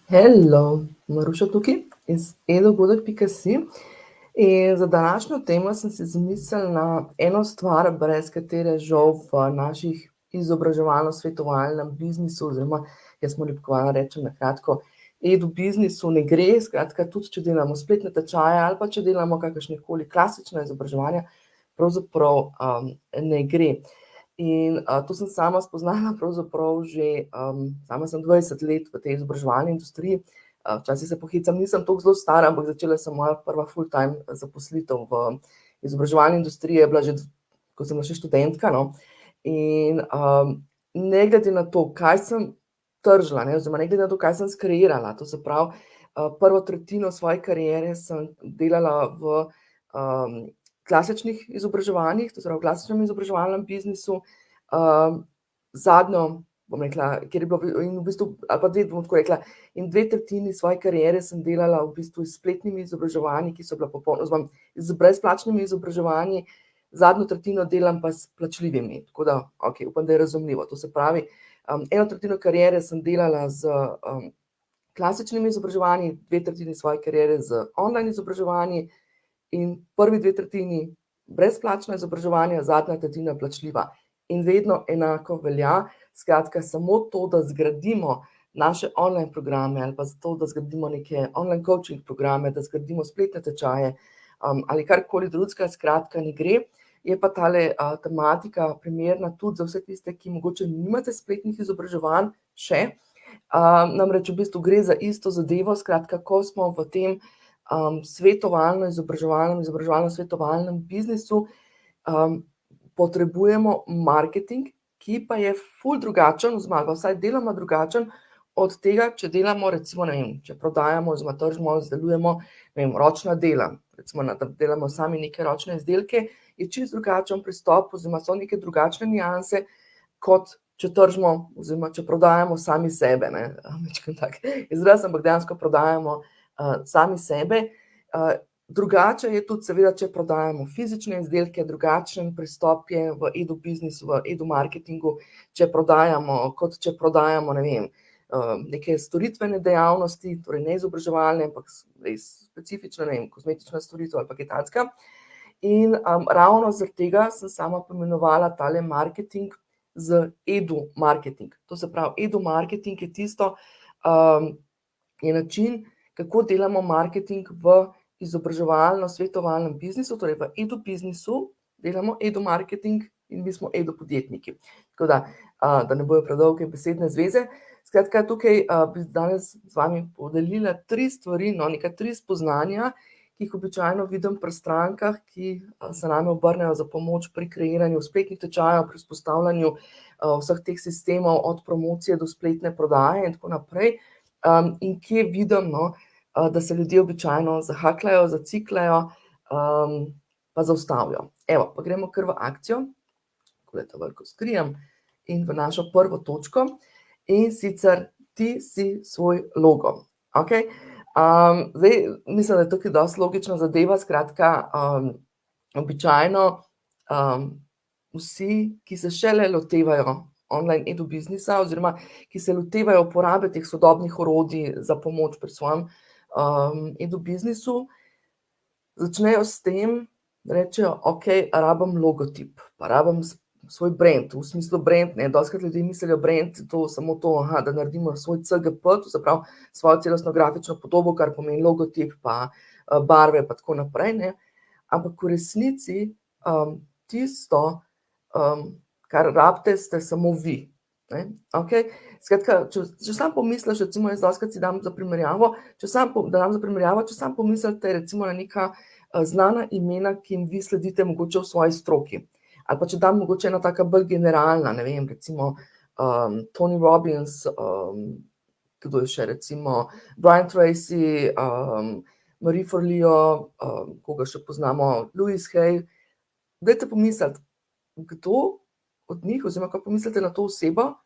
Hello, Maruša tukaj iz edogodek.si in za današnjo temo sem si zmislila eno stvar, brez katere žal v naših izobraževalno-svetovalnem biznisu, oziroma jaz mu ljubkovalno rečem na kratko, edu-biznisu ne gre. Skratka, tudi če delamo spletne tečaje ali pa če delamo kakršnekoli klasična izobraževanja, pravzaprav ne gre. In to sem sama spoznala pravzaprav že, sama sem 20 let v tej izobraževalni industriji, včasih se pohecam, nisem toliko zelo stara, ampak začela sem moja prva full-time zaposlitev v izobraževalni industriji, je bila že, ko sem bila še študentka, no. In ne glede na to, kaj sem tržila, ne, oziroma ne glede na to, kaj sem skreirala, to se pravi, prvo tretjino svoje kariere sem delala v klasičnih izobraževanjih, to se pravi v klasičnem izobraževalnem biznisu, zadnjo, bom rekla, kjer je bilo in v bistvu, ali pa bom tako rekla, in 2/3 svoje kariere sem delala v bistvu s spletnimi izobraževanji, ki so bila oziroma z brezplačnimi izobraževanji, zadnjo tretjino delam pa s plačljivimi, tako da, okej, upam, da je razumljivo. To se pravi, 1/3 kariere sem delala z klasičnimi izobraževanji, 2/3 svoje kariere z online izobraževanji in prvi 2/3 brezplačna izobraževanja, zadnja tretjina plačljiva. In vedno enako velja, skratka, samo to, da zgradimo naše online programe ali pa zato, da zgradimo neke online coaching programe, da zgradimo spletne tečaje, ali karkoli drugega, skratka, ne gre. Je pa tale tematika primerna tudi za vse tiste, ki mogoče nimate spletnih izobraževanj še. Namreč v bistvu gre za isto zadevo, skratka, ko smo v tem izobraževalno-svetovalnem biznisu, potrebujemo marketing, ki pa je ful drugačen, oziroma vsaj deloma drugačen od tega, če delamo recimo, ne vem, če prodajamo oziroma tržimo, izdelujemo, ne vem, ročna dela, recimo, da delamo sami neke ročne izdelke, je čisto drugačen pristop oziroma so neke drugačne nianse, kot če tržimo oziroma če prodajamo sami sebe, ne, majčkeno tak izraz, ampak dejansko prodajamo sami sebe. Drugače je tudi seveda, če prodajamo fizične izdelke, drugačen pristop je v edu-biznisu, v edu-marketingu, kot če prodajamo, ne vem, neke storitvene dejavnosti, torej ne izobraževalne, ampak res specifične, ne vem, kozmetična storitev ali pa kaj takega. In ravno zaradi tega sem sama poimenovala tale marketing z edu-marketing. To se pravi, edu-marketing je tisto, je način, kako delamo marketing v izobraževalno-svetovalnem biznisu, torej v edu-biznisu delamo edu-marketing in mi smo edu-podjetniki. Tako da ne bojo predolge besedne zveze. Skratka, tukaj bi danes z vami podelila 3 stvari, no, neka 3 spoznanja, ki jih običajno vidim pri strankah, ki se name obrnejo za pomoč pri kreiranju spletnih tečajev, pri vzpostavljanju vseh teh sistemov, od promocije do spletne prodaje in tako naprej. In kje vidim, no, da se ljudje običajno zahakljajo, zaciklajo, pa zaustavijo. Evo, pa gremo kar v akcijo, takole to veliko skrijem, in v našo prvo točko, in sicer ti si svoj logo. Okej? Zdaj, mislim, da je tukaj dosti logična zadeva, skratka, običajno vsi, ki se šele lotevajo online edu-biznisa oziroma ki se lotevajo uporabe teh sodobnih orodij za pomoč pri svojem edu-biznisu, začnejo s tem, da rečejo, okej, rabim logotip, pa rabim svoj brand, v smislu brand, ne, dostikrat ljudje mislijo brand, to samo to, da naredimo svoj CGP, to se pravi svojo celostno grafično podobo, kar pomeni logotip pa barve pa tako naprej, ne. Ampak v resnici tisto, kar rabite, ste samo vi, ne, okej. Skratka, če samo pomisliš, recimo jaz dostikrat si dam za primerjavo, če samo pomislite recimo na neka znana imena, ki jim vi sledite mogoče v svoji stroki. Ali pa če dam mogoče ena taka bolj generalna, ne vem, recimo Tony Robbins, kdo je še, recimo Brian Tracy, Marie Forleo, koga še poznamo, Louis Hay. Dajte pomisliti, kdo od njih, oziroma ko pomislite na to osebo,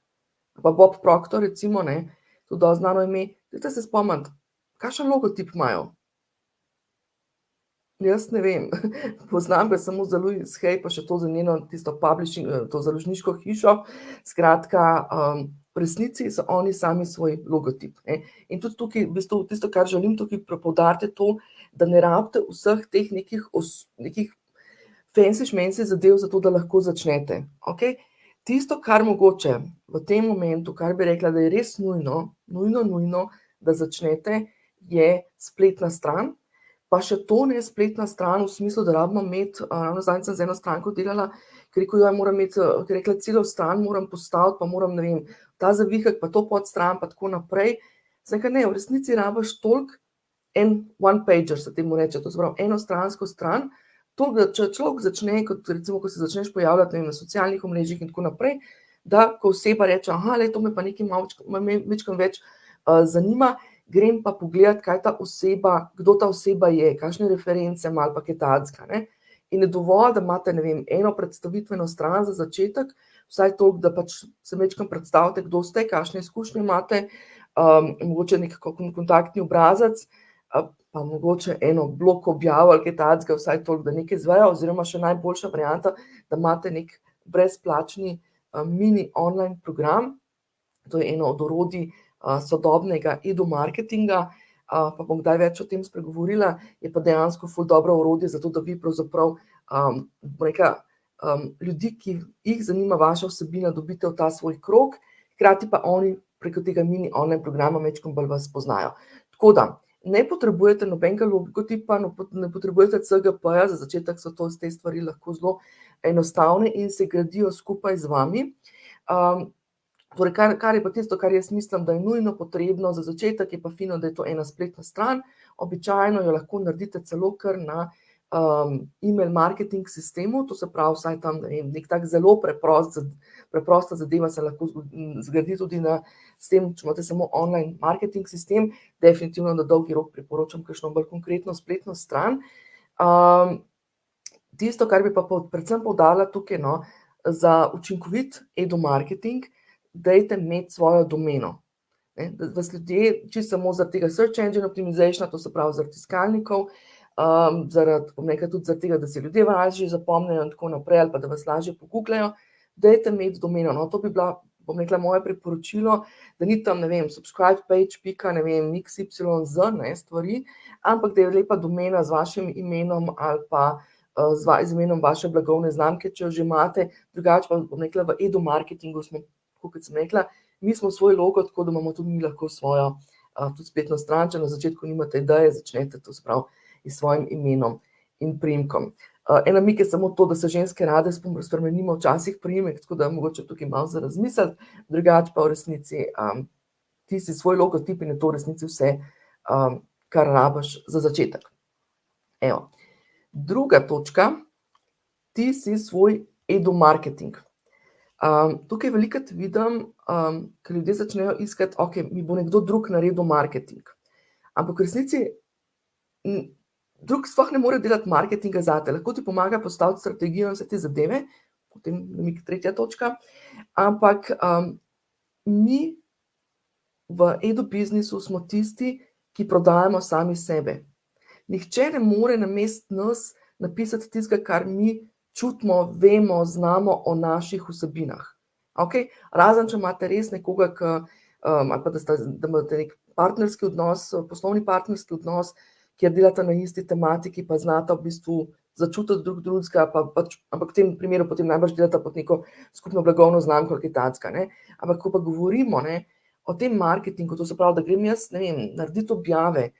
pa Bob Proctor recimo, ne, to dosti znano ime, dajte se spomniti, kakšen logotip imajo. Jaz ne vem, poznam ga samo za Louis Hay, pa še to za njeno tisto publishing, to založniško hišo, skratka, v resnici so oni sami svoj logotip. Ne. In tudi tukaj, v bistvu, tisto, kar želim tukaj poudariti, je to, da ne rabite vseh teh nekih fancy šmenci zadev za to, da lahko začnete. Okay? Tisto, kar mogoče v tem momentu, kar bi rekla, da je res nujno, da začnete, je spletna stran. Pa še to ne spletna stran v smislu, da rabimo imeti, ravno zdaj sem z eno stranko delala, ker rekel, moram imeti, ker rekla, celo stran moram postaviti, pa moram, ne vem, ta zavihek, pa to podstran, pa tako naprej. Zdaj, ne, v resnici rabiš toliko en one-pager, se temu reče, to se pravi enostransko stran, to, da če človek začne, kot recimo, ko se začneš pojavljati, ne vem, na socialnih omrežjih in tako naprej, da ko oseba reče, to me pa nekaj malo več zanima, grem pa pogledati, kaj ta oseba, kdo ta oseba je, kakšne reference ima ali pa kaj takega, ne. In je dovolj, da imate, ne vem, eno predstavitveno stran za začetek, vsaj toliko, da pač se majčkeno predstavite, kdo ste, kakšne izkušnje imate, mogoče nek kontaktni obrazac, pa mogoče eno blog objavo ali kaj takega, vsaj toliko, da nekaj izvejo, oziroma še najboljša varianta, da imate nek brezplačni mini online program, to je eno od orodij sodobnega edu-marketinga, pa bom kdaj več o tem spregovorila, je pa dejansko ful dobro orodje za to, da vi pravzaprav ljudi, ki jih zanima vaša vsebina, dobite v ta svoj krog, hkrati pa oni preko tega mini online programa majčkeno bolj vas poznajo. Tako da, ne potrebujete nobenega logotipa, ne potrebujete CGP-ja, za začetek so te stvari lahko zelo enostavne in se gradijo skupaj z vami. Torej, kar je pa tisto, kar jaz mislim, da je nujno potrebno za začetek, je pa fino, da je to ena spletna stran, običajno jo lahko naredite celo kar na email marketing sistemu, to se pravi vsaj tam nek tak zelo preprosta zadeva se lahko zgradi tudi s tem, če imate samo online marketing sistem, definitivno na dolgi rok priporočam kakšno bolj konkretno spletno stran. Tisto, kar bi pa predvsem poudarila tukaj, za učinkovit edu-marketing, dajte imeti svojo domeno. Da vas ljudje, čisto samo zaradi tega search engine optimizationa, to se pravi zaradi iskalnikov, tudi zaradi tega, da se ljudje lažje zapomnijo in tako naprej, ali pa da vas lažje pogooglajo, dajte imeti domeno. To bi bila, bom rekla, moje priporočilo, da ni tam, ne vem, subscribe page, pika, ne vem, XYZ, stvari, ampak da je lepa domena z vašim imenom ali pa z imenom vaše blagovne znamke, če jo že imate. Drugače pa, bom rekla, v edu-marketingu smo, kot sem rekla, mi smo svoj logo, tako da imamo tudi mi lahko svojo tudi spletno stran, če na začetku nimate ideje, začnete to sprav s svojim imenom in priimkom. Ena mik je samo to, da se ženske rade spremenimo včasih priimek, tako da mogoče tukaj malo za razmisliti, drugače pa v resnici ti si svoj logotip in je to v resnici vse, kar rabiš za začetek. Evo. Druga točka, ti si svoj edu-marketing. Tukaj velikokrat vidim, ker ljudje začnejo iskati, mi bo nekdo drug naredil marketing. Ampak v resnici drug sploh ne more delati marketinga zate, lahko ti pomaga postaviti strategijo in vse te zadeve, potem namik tretja točka, ampak mi v edu-biznisu smo tisti, ki prodajamo sami sebe. Nihče ne more namesto nas napisati tistega, kar mi čutimo, vemo, znamo o naših vsebinah. Razen, če imate res nekoga, ali pa da imate nek partnerski odnos, poslovni partnerski odnos, kjer delate na isti tematiki, pa znate v bistvu začutiti drugega, ampak v tem primeru potem najbrž delate pod neko skupno blagovno znamko ali kaj takega. Ampak ko pa govorimo o tem marketingu, to se pravi, da grem jaz, ne vem, narediti objave,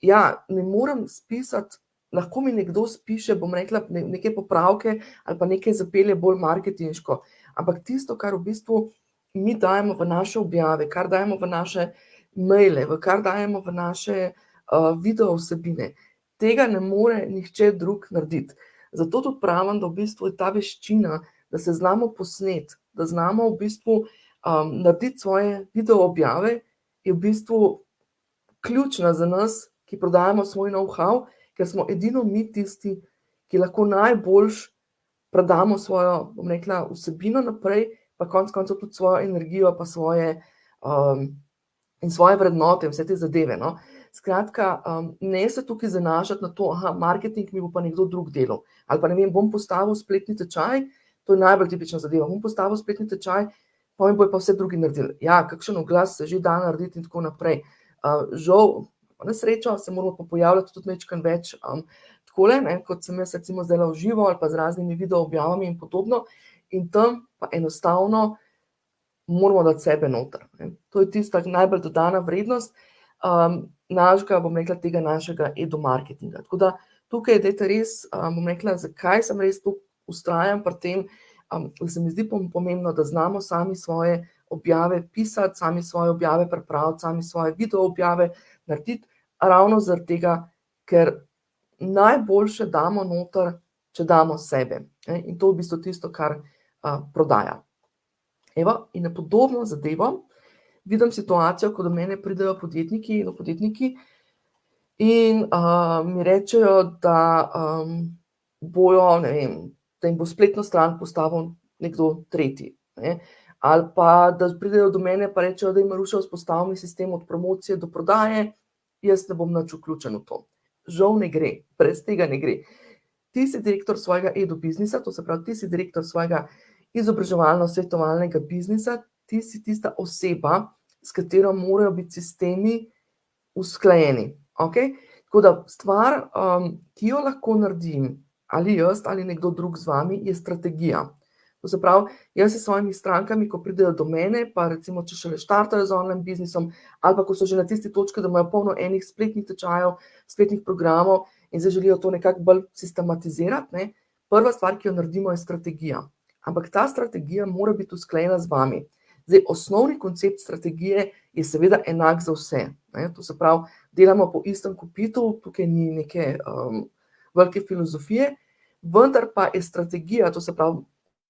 ne morem spisati, lahko mi nekdo spiše, bom rekla, neke popravke ali pa nekaj zapelje bolj marketinško, ampak tisto, kar v bistvu mi dajemo v naše objave, kar dajemo v naše maile, kar dajemo v naše video vsebine, tega ne more nihče drug narediti. Zato tudi pravim, da v bistvu je ta veščina, da se znamo posneti, da znamo v bistvu narediti svoje video objave, je v bistvu ključna za nas, ki prodajamo svoj know-how, ker smo edino mi tisti, ki lahko najboljš predamo svojo, bom rekla, vsebino naprej, pa konec koncev tudi svojo energijo, pa svoje vrednote in vse te zadeve. Skratka, ne se tukaj zanašati na to, marketing mi bo pa nekdo drug delal. Ali pa ne vem, bom postavil spletni tečaj, to je najbolj tipična zadeva, bom postavil spletni tečaj, potem bojo pa vse drugi naredili. Ja, kakšen oglas se že da narediti in tako naprej. Žal, na srečo se moramo pa pojavljati tudi majčkeno več takole, ne, kot sem jaz recimo zdaj v živo ali pa z raznimi video objavami in podobno, in tam pa enostavno moramo dati sebe noter. Ne. To je tista najbolj dodana vrednost našega, bom rekla, tega našega edu-marketinga. Tako da tukaj dajte res, bom rekla, zakaj sem res tu vztrajam pri tem, se mi zdi pomembno, da znamo sami svoje objave pisati, sami svoje objave pripraviti, sami svoje video objave narediti, ravno zaradi tega, ker najboljše damo noter, če damo sebe. Ne? In to je v bistvu tisto, kar prodaja. Evo, in na podobno zadevo vidim situacijo, ko do mene pridejo podjetniki in mi rečejo, da bojo, ne vem, da jim bo spletno stran postavil nekdo tretji. Ne? Ali pa, da pridejo do mene pa rečejo, da jim Maruša vzpostavil sistem od promocije do prodaje, jaz ne bom nič vključen v to. Žal ne gre, brez tega ne gre. Ti si direktor svojega edu-biznisa, to se pravi, ti si direktor svojega izobraževalno-svetovalnega biznisa, ti si tista oseba, s katero morajo biti sistemi usklajeni. Okay? Tako da stvar, ki jo lahko naredim, ali jaz ali nekdo drug z vami, je strategija. To se pravi, jaz s svojimi strankami, ko pridejo do mene, pa recimo, če šele štartajo z online biznisom, ali pa ko so že na tisti točki, da imajo polno enih spletnih tečajev, spletnih programov in zdaj želijo to nekako bolj sistematizirati, ne? Prva stvar, ki jo naredimo, je strategija. Ampak ta strategija mora biti usklajena z vami. Zdaj, osnovni koncept strategije je seveda enak za vse. Ne? To se pravi, delamo po istem kopitu, tukaj ni neke velike filozofije, vendar pa je strategija, to se pravi,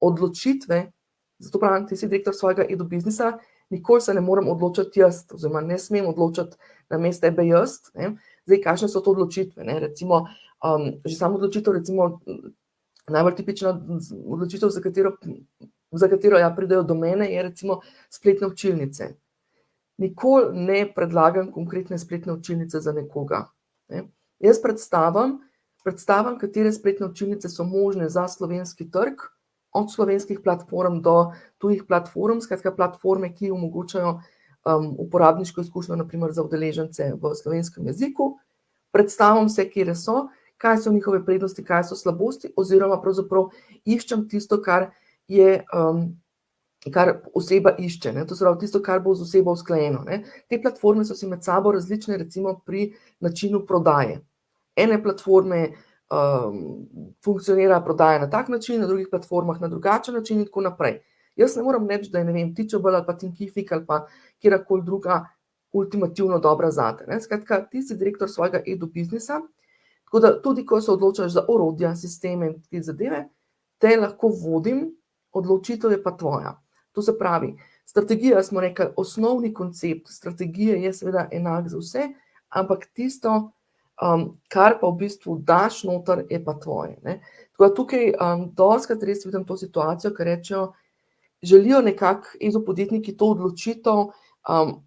odločitve, zato pravim, ti si direktor svojega edu-biznisa, nikoli se ne morem odločiti jaz, oziroma ne smem odločiti namesto tebe jaz. Ne? Zdaj, kakšne so to odločitve? Ne? Recimo, že samo odločitev, recimo, najbolj tipična odločitev, za katero ja pridejo do mene, je recimo spletne učilnice. Nikoli ne predlagam konkretne spletne učilnice za nekoga. Ne? Jaz predstavim, katere spletne učilnice so možne za slovenski trg, od slovenskih platform do tujih platform, skratka platforme, ki omogočajo uporabniško izkušnjo, naprimer za udeležence v slovenskem jeziku. Predstavim se, kje so, kaj so njihove prednosti, kaj so slabosti, oziroma pravzaprav iščem tisto, kar je, kar oseba išče, ne? To se pravi tisto, kar bo z osebo usklajeno. Ne? Te platforme so si med sabo različne, recimo pri načinu prodaje. Ene platforme funkcionira prodaja na tak način, na drugih platformah na drugačen način in tako naprej. Jaz ne moram reči, da je, ne vem, Teachable ali pa Thinkific ali pa kjerkoli druga ultimativno dobra zate. Ne? Skratka, ti si direktor svojega edu-biznisa, tako da tudi, ko se odločaš za orodja, sisteme in te zadeve, te lahko vodim, odločitev je pa tvoja. To se pravi, strategija, smo rekli, osnovni koncept strategije je seveda enak za vse, ampak tisto, kar pa v bistvu daš noter, je pa tvoje. Ne? Tako da tukaj dostikrat res vidim to situacijo, ker rečejo, želijo nekako edu-podjetniki to odločitev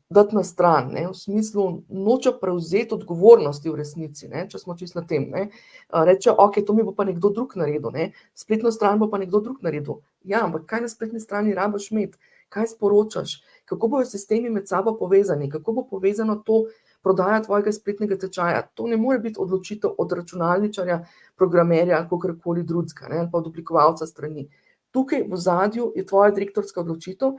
dati na stran, ne? V smislu nočejo prevzeti odgovornosti v resnici, ne? Če smo čisto na tem. Ne? Rečejo, ok, to mi bo pa nekdo drug naredil, ne? Spletno stran bo pa nekdo drug naredil. Ja, ampak kaj na spletni strani rabiš imeti? Kaj sporočaš? Kako bojo sistemi med sabo povezani? Kako bo povezano to prodaja tvojega spletnega tečaja? To ne more biti odločitev od računalničarja, programerja ali kakorkoli drugega, ne? Ali pa od oblikovalca strani. Tukaj v ozadju je tvoja direktorska odločitev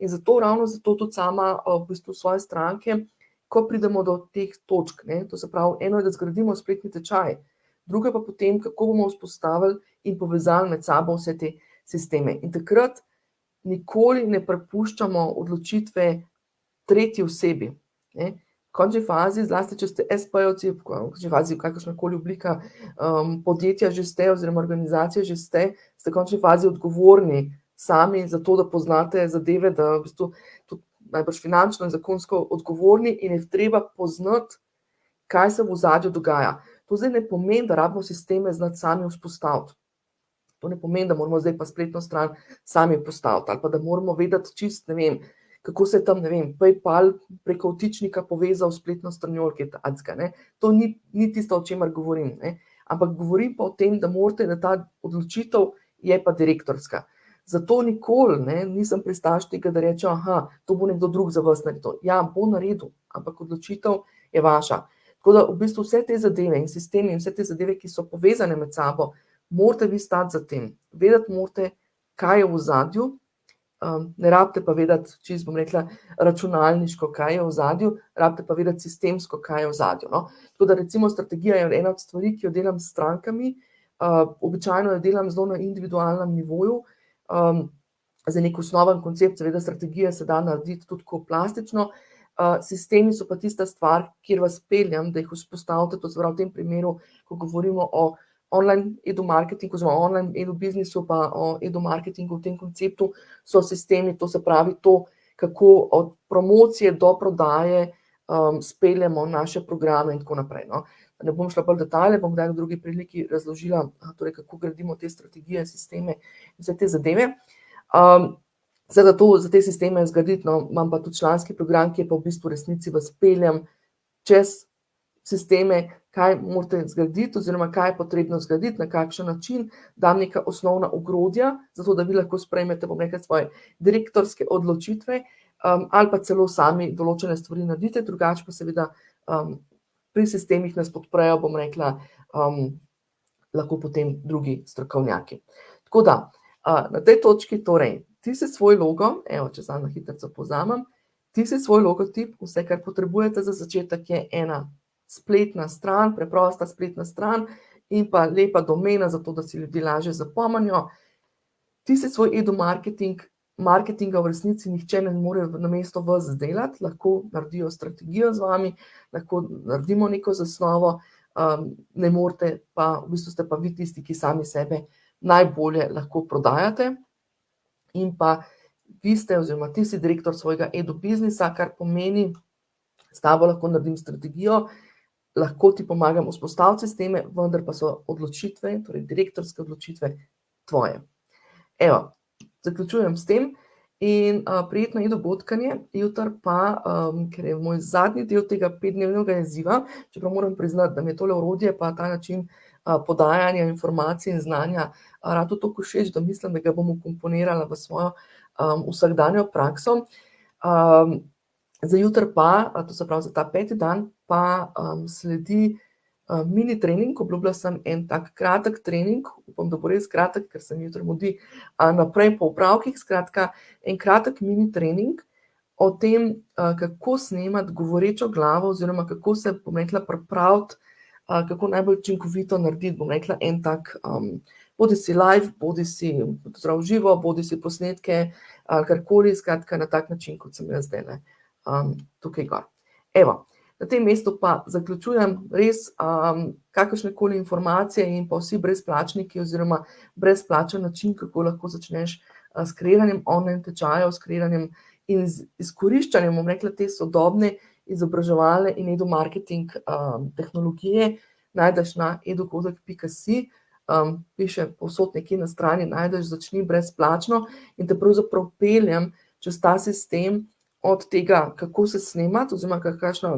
in ravno zato tudi sama v bistvu svoje stranke, ko pridemo do teh točk, ne? To se pravi, eno je, da zgradimo spletni tečaj, druga pa potem, kako bomo vzpostavili in povezali med sabo vse te sisteme. In takrat nikoli ne prepuščamo odločitve tretji osebi. Ne? V končni fazi, zlasti če ste SP-jevci, v končni fazi kakršnakoli oblika podjetja že ste, oziroma organizacije že ste v končni fazi odgovorni sami za to, da poznate zadeve, da v bistvu tudi najbrž finančno in zakonsko odgovorni in je treba poznati, kaj se v ozadju dogaja. To zdaj ne pomeni, da rabimo sisteme znati sami vzpostaviti. To ne pomeni, da moramo zdaj pa spletno stran sami postaviti, ali pa da moramo vedeti čist, ne vem, kako se je tam, ne vem, PayPal preko vtičnika povezal s spletno stranjo ali kaj takega, ne. To ni tisto, o čemer govorim, ne. Ampak govorim pa o tem, da morate, da ta odločitev je pa direktorska. Zato nikoli nisem pristaš tega, da rečem, aha, to bo nekdo drug za vas naredil. Ja, bo naredil, ampak odločitev je vaša. Tako da v bistvu vse te zadeve in sistemi in vse te zadeve, ki so povezane med sabo, morate vi stati za tem. Vedeti morate, kaj je v ozadju, ne rabite pa vedeti, čisto bom rekla, računalniško, kaj je v ozadju, rabite pa vedeti sistemsko, kaj je v ozadju. No? Tako da recimo strategija je ena od stvari, ki jo delam s strankami, običajno jo delam zelo na individualnem nivoju, za nek osnoven koncept, seveda strategije se da narediti tudi tako plastično, sistemi so pa tista stvar, kjer vas peljem, da jih vzpostavite, to se pravi v tem primeru, ko govorimo o online edu-marketingu, oziroma online edu-biznisu, pa o edu-marketingu v tem konceptu, so sistemi, to se pravi to, kako od promocije do prodaje speljemo naše programe in tako naprej. No. Ne bom šla bolj v detalje, bom kdaj v drugi priliki razložila, torej, kako gradimo te strategije, sisteme in vse te zadeve. Za te sisteme zgraditi, no, imam pa tudi članski program, ki je pa v bistvu resnici vas peljem čez sisteme, kaj morate zgraditi oziroma kaj je potrebno zgraditi, na kakšen način, dam neka osnovna ogrodja, zato da vi lahko sprejmete, bom rekla, svoje direktorske odločitve, ali pa celo sami določene stvari naredite, drugače pa seveda pri sistemih nas podprejo, bom rekla, lahko potem drugi strokovnjaki. Tako da, na tej točki torej, ti si svoj logo, evo, če sam na hitrico povzamem, ti si svoj logotip, vse, kar potrebujete za začetek, je ena spletna stran, preprosta spletna stran in pa lepa domena, zato da si ljudi lažje zapomnijo. Ti si svoj edu-marketing, marketinga v resnici nihče ne more namesto vas delati, lahko naredijo strategijo z vami, lahko naredimo neko zasnovo, ne morete pa, v bistvu ste pa vi tisti, ki sami sebe najbolje lahko prodajate in pa vi ste oziroma ti si direktor svojega edu-biznisa, kar pomeni, s tabo lahko naredim strategijo, lahko ti pomagam vzpostaviti sisteme, vendar pa so odločitve, torej direktorske odločitve tvoje. Evo, zaključujem s tem in prijetno edu-botkanje, jutri pa, ker je moj zadnji del tega 5-dnevnega izziva, čeprav moram priznati, da mi je tole orodje pa ta način podajanja informacij in znanja rado toliko všeč, da mislim, da ga bom vkomponirala v svojo vsakdanjo prakso. Za jutri pa, to se pravi za ta 5. dan, pa sledi mini trening, obljubila sem en tak kratek trening, upam, da bo res kratek, ker se mi jutri mudi naprej po opravkih, skratka, en kratek mini trening o tem, kako snemati govorečo glavo oziroma kako se, bom rekla, pripraviti, kako najbolj učinkovito narediti, bom rekla, en tak, bodi si live, bodi si zdrav živo, bodi si posnetke, karkoli, skratka, na tak način, kot sem jaz zdajle tukaj gor. Evo, na tem mestu pa zaključujem res kakršnekoli informacije in pa vsi brezplačniki oziroma brezplačen način, kako lahko začneš s kreiranjem online tečajev, s kreiranjem in izkoriščanjem, bom rekla, te sodobne izobraževalne in edu-marketing tehnologije, najdeš na edugodek.si, piše povsod nekje na strani, najdeš začni brezplačno in te pravzaprav peljem čez ta sistem, od tega, kako se snemati, oziroma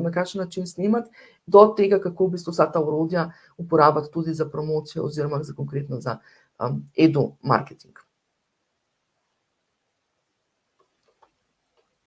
na kakšen način snemati, do tega, kako v bistvu vsa ta orodja uporabiti tudi za promocijo oziroma konkretno za edu-marketing.